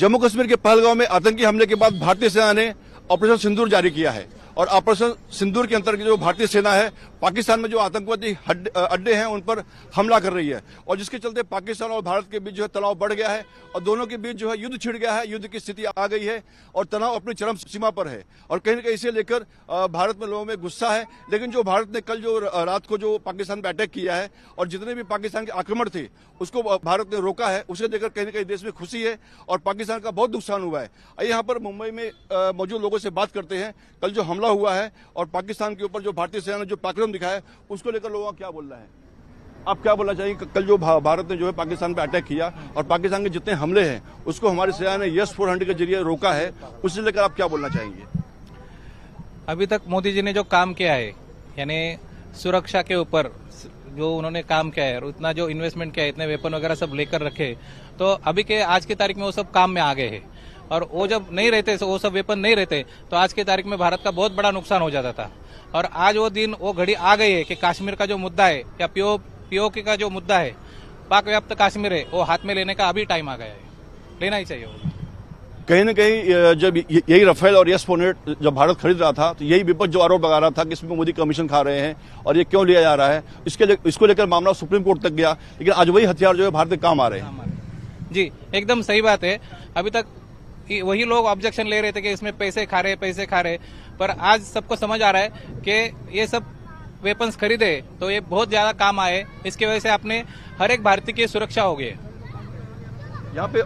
जम्मू कश्मीर के पहलगांव में आतंकी हमले के बाद भारतीय सेना ने ऑपरेशन सिंदूर जारी किया है और ऑपरेशन सिंदूर के अंतर्गत जो भारतीय सेना है पाकिस्तान में जो आतंकवादी अड्डे हैं उन पर हमला कर रही है और जिसके चलते पाकिस्तान और भारत के बीच जो है तनाव बढ़ गया है और दोनों के बीच जो है युद्ध छिड़ गया है, युद्ध की स्थिति आ गई है और तनाव अपनी चरम सीमा पर है और कहीं न कहीं इसे लेकर भारत में लोगों में गुस्सा है। लेकिन जो भारत ने कल जो रात को जो पाकिस्तान पर अटैक किया है और जितने भी पाकिस्तान के आक्रमण थे उसको भारत ने रोका है, उसे लेकर कहीं न कहीं देश में खुशी है और पाकिस्तान का बहुत नुकसान हुआ है। यहाँ पर मुंबई में मौजूद लोगों से बात करते हैं। कल जो हमला हुआ है और पाकिस्तान के ऊपर जो भारतीय सेना ने जो पराक्रम दिखाया है उसको लेकर लोगों का क्या बोलना है, आप क्या बोलना चाहिए? कल जो भारत ने जो है पाकिस्तान पे अटैक किया और पाकिस्तान के जितने हमले हैं उसको हमारी सेना ने यस-400 के जरिए रोका है, उसे लेकर आप क्या बोलना चाहेंगे? अभी तक मोदी जी ने जो काम किया है यानी सुरक्षा के ऊपर जो उन्होंने काम किया है और उतना जो इन्वेस्टमेंट किया है, इतने वेपन वगैरह सब लेकर रखे, तो अभी के आज की तारीख में वो सब काम में आ गए हैं और वो जब नहीं रहते, वो सब वेपन नहीं रहते तो आज की तारीख में भारत का बहुत बड़ा नुकसान हो जाता था। और आज वो दिन, वो घड़ी आ गई है कि कश्मीर का जो मुद्दा है या पीओके का जो मुद्दा है, पाक व्याप्त कश्मीर है, वो हाथ में लेने का अभी टाइम आ गया है, लेना ही चाहिए वो। कहीं न कहीं जब यही राफेल और यस-400 जब भारत खरीद रहा था तो यही विपक्ष जो आरोप लगा रहा था कि इसमें मोदी कमीशन खा रहे हैं और ये क्यों लिया जा रहा है, इसको लेकर मामला सुप्रीम कोर्ट तक गया, लेकिन आज वही हथियार जो है भारत के काम आ रहे हैं। जी एकदम सही बात है। अभी तक वही लोग ऑब्जेक्शन ले रहे थे कि इसमें पैसे खा रहे, पर आज सबको समझ आ रहा है कि ये सब वेपन्स खरीदे तो ये बहुत ज्यादा काम आए, इसकी वजह से अपने हर एक भारतीय की सुरक्षा हो गई। यहाँ पे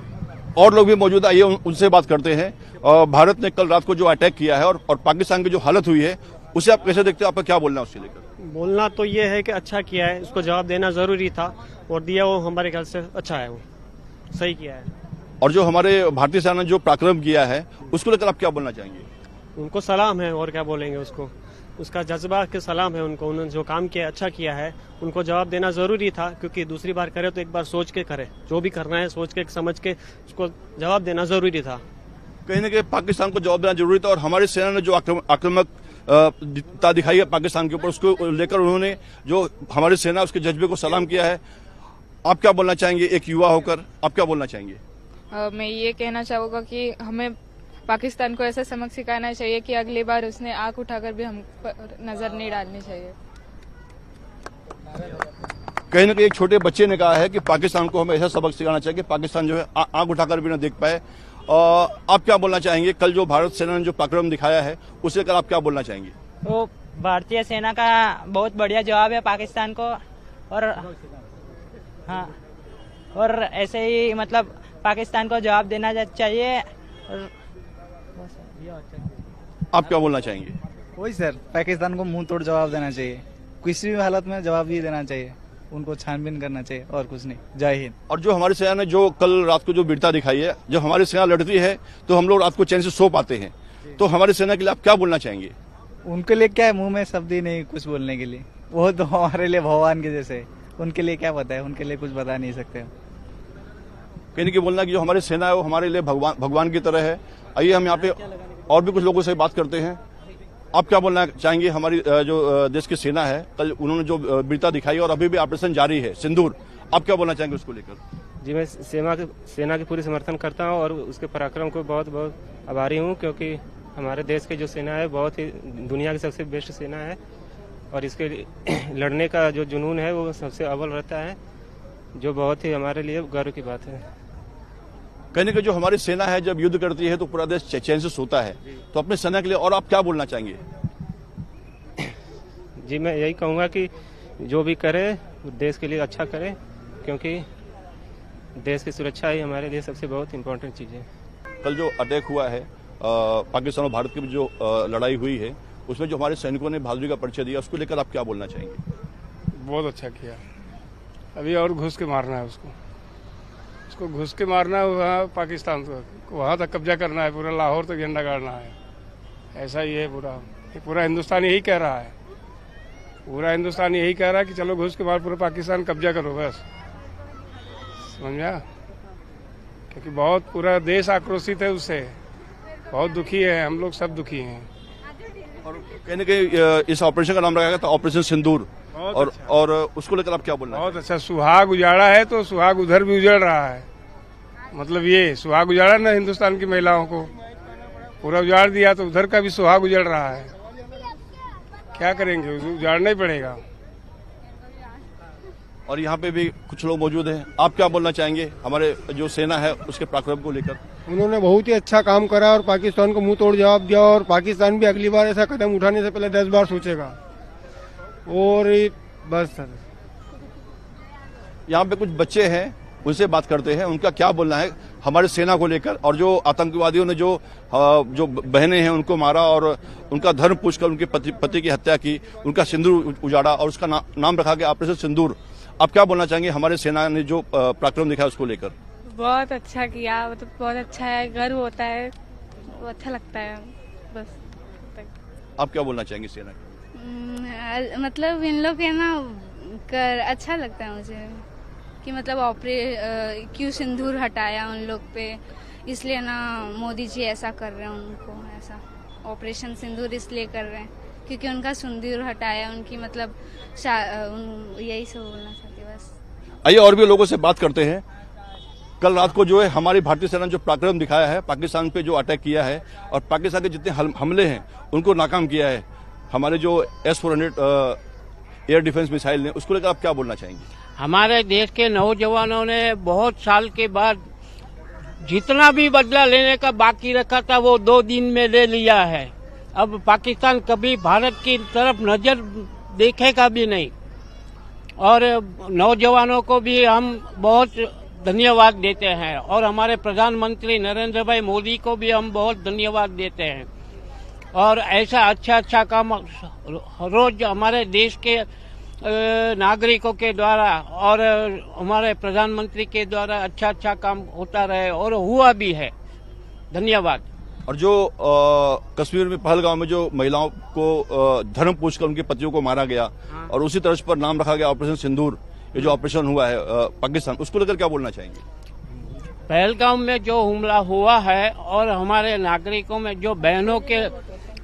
और लोग भी मौजूद है, आइए उनसे बात करते हैं। भारत ने कल रात को जो अटैक किया है और पाकिस्तान की जो हालत हुई है उसे आप कैसे देखते हो, आपका क्या बोलना है उससे लेकर? बोलना तो ये है कि अच्छा किया है, उसको जवाब देना जरूरी था और दिया, वो हमारे ख्याल से अच्छा है, वो सही किया है। और जो हमारे भारतीय सेना ने जो पराक्रम किया है उसको लेकर आप क्या बोलना चाहेंगे? उनको सलाम है, और क्या बोलेंगे, उसका जज्बा के सलाम है उनको। उन्होंने जो काम किया अच्छा किया है, उनको जवाब देना जरूरी था क्योंकि दूसरी बार करे तो एक बार सोच के करे, जो भी करना है सोच के समझ के उसको जवाब देना जरूरी था। कहीं न कहीं पाकिस्तान को जवाब देना जरूरी था और हमारी सेना ने जो आक्रामकता दिखाई है पाकिस्तान के ऊपर, उसको लेकर उन्होंने जो हमारी सेना उसके जज्बे को सलाम किया है। आप क्या बोलना चाहेंगे एक युवा होकर, आप क्या बोलना चाहेंगे? मैं ये कहना चाहूँगा कि हमें पाकिस्तान को ऐसा सबक सिखाना चाहिए कि अगली बार उसने आंख उठाकर भी हम पर नजर नहीं डालनी चाहिए। कहीं न कहीं एक छोटे बच्चे ने कहा है कि पाकिस्तान को हमें ऐसा सबक सिखाना चाहिए कि पाकिस्तान जो है आंख उठाकर भी न देख पाए। आप क्या बोलना चाहेंगे? कल जो भारत सेना ने जो पराक्रम दिखाया है उसे लेकर आप क्या बोलना चाहेंगे? तो भारतीय सेना का बहुत बढ़िया जवाब है पाकिस्तान को, और हाँ, और ऐसे ही मतलब पाकिस्तान को जवाब देना चाहिए। आप क्या बोलना चाहेंगे? वही सर, पाकिस्तान को मुंह तोड़ जवाब देना चाहिए, किसी भी हालत में जवाब ही देना चाहिए, उनको छानबीन करना चाहिए और कुछ नहीं। जय हिंद। और जो हमारी सेना ने जो कल रात को जो वीरता दिखाई है, जब हमारी सेना लड़ती है तो हम लोग रात को चैन से सो पाते हैं, तो हमारी सेना के लिए आप क्या बोलना चाहेंगे? उनके लिए क्या है, मुंह में शब्द ही नहीं कुछ बोलने के लिए, वो तो हमारे लिए भगवान के जैसे, उनके लिए क्या पता है, उनके लिए कुछ बता नहीं सकते। कहीं कि बोलना कि जो हमारी सेना है वो हमारे लिए भगवान की तरह है। आइए हम यहाँ पे और भी कुछ लोगों से बात करते हैं। आप क्या बोलना चाहेंगे? हमारी जो देश की सेना है, कल उन्होंने जो वीरता दिखाई और अभी भी ऑपरेशन जारी है सिंदूर, आप क्या बोलना चाहेंगे उसको लेकर? जी, मैं सेना की पूरी समर्थन करता हूँ और उसके पराक्रम को बहुत बहुत आभारी हूँ, क्योंकि हमारे देश की जो सेना है बहुत ही दुनिया की सबसे बेस्ट सेना है और इसके लड़ने का जो जुनून है वो सबसे अव्वल रहता है, जो बहुत ही हमारे लिए गर्व की बात है। कहने के जो हमारी सेना है जब युद्ध करती है तो पूरा देश चैन से सोता है, तो अपने सेना के लिए और आप क्या बोलना चाहेंगे? जी, मैं यही कहूँगा कि जो भी करे देश के लिए अच्छा करे, क्योंकि देश की सुरक्षा ही हमारे लिए सबसे बहुत इम्पोर्टेंट चीज़ है। कल जो अटैक हुआ है पाकिस्तान और भारत की भी जो लड़ाई हुई है उसमें जो हमारे सैनिकों ने बहादुरी का परिचय दिया, उसको लेकर आप क्या बोलना चाहेंगे? बहुत अच्छा किया, अभी और घुस के मारना है उसको घुस के मारना है वहाँ पाकिस्तान को, वहाँ तक कब्जा करना है, पूरा लाहौर तक झंडा गाड़ना है। ऐसा ही है पूरा हिंदुस्तान यही कह रहा है, पूरा हिंदुस्तान यही कह रहा है कि चलो घुस के मार पूरा पाकिस्तान कब्जा करो, बस समझा। क्योंकि बहुत पूरा देश आक्रोशित है उससे, बहुत दुखी है, हम लोग सब दुखी हैं। और कहने के इस ऑपरेशन का नाम रखा गया था ऑपरेशन सिंदूर, और उसको लेकर आप क्या बोलना? बहुत अच्छा, सुहाग उजाड़ा है तो सुहाग उधर भी उजड़ रहा है, मतलब ये सुहाग उजाड़ा ना हिंदुस्तान की महिलाओं को, पूरा उजाड़ दिया तो उधर का भी सुहाग उजड़ रहा है। क्या करेंगे, उजाड़ना ही पड़ेगा। और यहाँ पे भी कुछ लोग मौजूद हैं। आप क्या बोलना चाहेंगे हमारे जो सेना है उसके पराक्रम को लेकर? उन्होंने बहुत ही अच्छा काम करा और पाकिस्तान को मुंह तोड़ जवाब दिया, और पाकिस्तान भी अगली बार ऐसा कदम उठाने से पहले 10 बार सोचेगा। और बस सर, यहाँ पे कुछ बच्चे हैं, उनसे बात करते हैं, उनका क्या बोलना है हमारे सेना को लेकर, और जो आतंकवादियों ने जो बहनें हैं उनको मारा और उनका धर्म पूछकर उनके पति की हत्या की, उनका सिंदूर उजाड़ा और उसका नाम रखा गया ऑपरेशन सिंदूर। आप क्या बोलना चाहेंगे हमारे सेना ने जो पराक्रम दिखाया उसको लेकर? बहुत अच्छा किया, मतलब बहुत अच्छा है, गर्व होता है, अच्छा लगता है बस। आप क्या बोलना चाहेंगे सेना को? मतलब इन लोग के ना कर अच्छा लगता है मुझे कि मतलब क्यों सिंदूर हटाया उन लोग पे, इसलिए ना मोदी जी ऐसा कर रहे हैं, उनको ऐसा ऑपरेशन सिंदूर इसलिए कर रहे हैं क्योंकि उनका सिंदूर हटाया, उनकी मतलब यही सब बोलना चाहती बस। आइए और भी लोगों से बात करते हैं। कल रात को जो है हमारी भारतीय सेना ने जो पराक्रम दिखाया है, पाकिस्तान पे जो अटैक किया है और पाकिस्तान के जितने हमले हैं उनको नाकाम किया है हमारे जो S-400 एयर डिफेंस मिसाइल ने, उसको लेकर आप क्या बोलना चाहेंगे? हमारे देश के नौजवानों ने बहुत साल के बाद जितना भी बदला लेने का बाकी रखा था वो 2 दिन में ले लिया है। अब पाकिस्तान कभी भारत की तरफ नजर देखेगा भी नहीं, और नौजवानों को भी हम बहुत धन्यवाद देते हैं, और हमारे प्रधानमंत्री नरेंद्र भाई मोदी को भी हम बहुत धन्यवाद देते हैं। और ऐसा अच्छा काम रोज हमारे देश के नागरिकों के द्वारा और हमारे प्रधानमंत्री के द्वारा अच्छा काम होता रहे, और हुआ भी है। धन्यवाद। और जो कश्मीर में पहलगांव में जो महिलाओं को धर्म पूछकर उनके पतियों को मारा गया, और उसी तर्ज पर नाम रखा गया ऑपरेशन सिंदूर, ये जो ऑपरेशन हुआ है पाकिस्तान, उसको लेकर क्या बोलना चाहेंगे? पहलगाम में जो हमला हुआ है और हमारे नागरिकों में जो बहनों के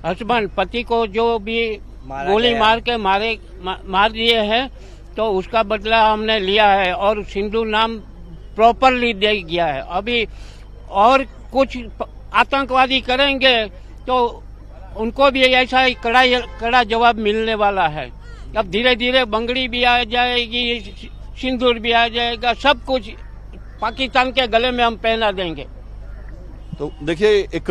हस्बैंड पति को जो भी गोली मार के मार दिए हैं, तो उसका बदला हमने लिया है और सिंदूर नाम प्रॉपरली दे गया है। अभी और कुछ आतंकवादी करेंगे तो उनको भी ऐसा ही कड़ा जवाब मिलने वाला है। अब धीरे धीरे बंगड़ी भी आ जाएगी, सिंदूर भी आ जाएगा, सब कुछ पाकिस्तान के गले में हम पहना देंगे। तो देखिए, एक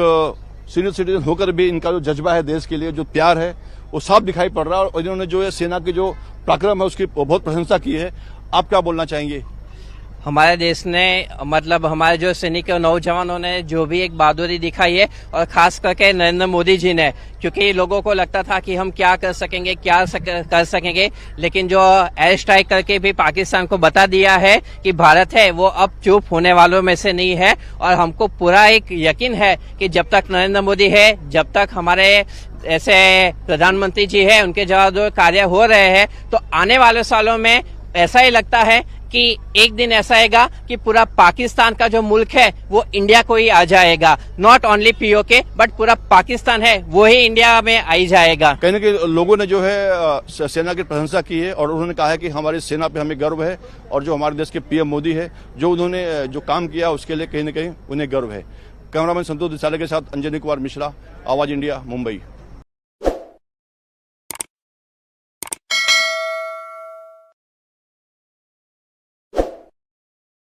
सीनियर सिटीजन होकर भी इनका जो जज्बा है देश के लिए, जो प्यार है, वो साफ दिखाई पड़ रहा है, और इन्होंने जो है सेना के जो पराक्रम है उसकी बहुत प्रशंसा की है। आप क्या बोलना चाहेंगे? हमारे देश ने, मतलब हमारे जो सैनिक और नौजवानों ने जो भी एक बहादुरी दिखाई है, और खास करके नरेंद्र मोदी जी ने, क्योंकि लोगों को लगता था कि हम क्या कर सकेंगे, लेकिन जो एयर स्ट्राइक करके भी पाकिस्तान को बता दिया है कि भारत है वो अब चुप होने वालों में से नहीं है। और हमको पूरा एक यकीन है कि जब तक नरेंद्र मोदी है, जब तक हमारे ऐसे प्रधानमंत्री जी है, उनके जो कार्य हो रहे हैं, तो आने वाले सालों में ऐसा ही लगता है कि एक दिन ऐसा आएगा कि पूरा पाकिस्तान का जो मुल्क है वो इंडिया को ही आ जाएगा। नॉट ओनली POK बट पूरा पाकिस्तान है वो ही इंडिया में आ ही जाएगा। कहने के लोगों ने जो है सेना की प्रशंसा की है, और उन्होंने कहा है कि हमारी सेना पे हमें गर्व है, और जो हमारे देश के PM मोदी है, जो उन्होंने जो काम किया उसके लिए कहीं न कहीं उन्हें गर्व है। कैमरामैन संतोष देसाई के साथ अंजनी कुमार मिश्रा, आवाज इंडिया, मुंबई।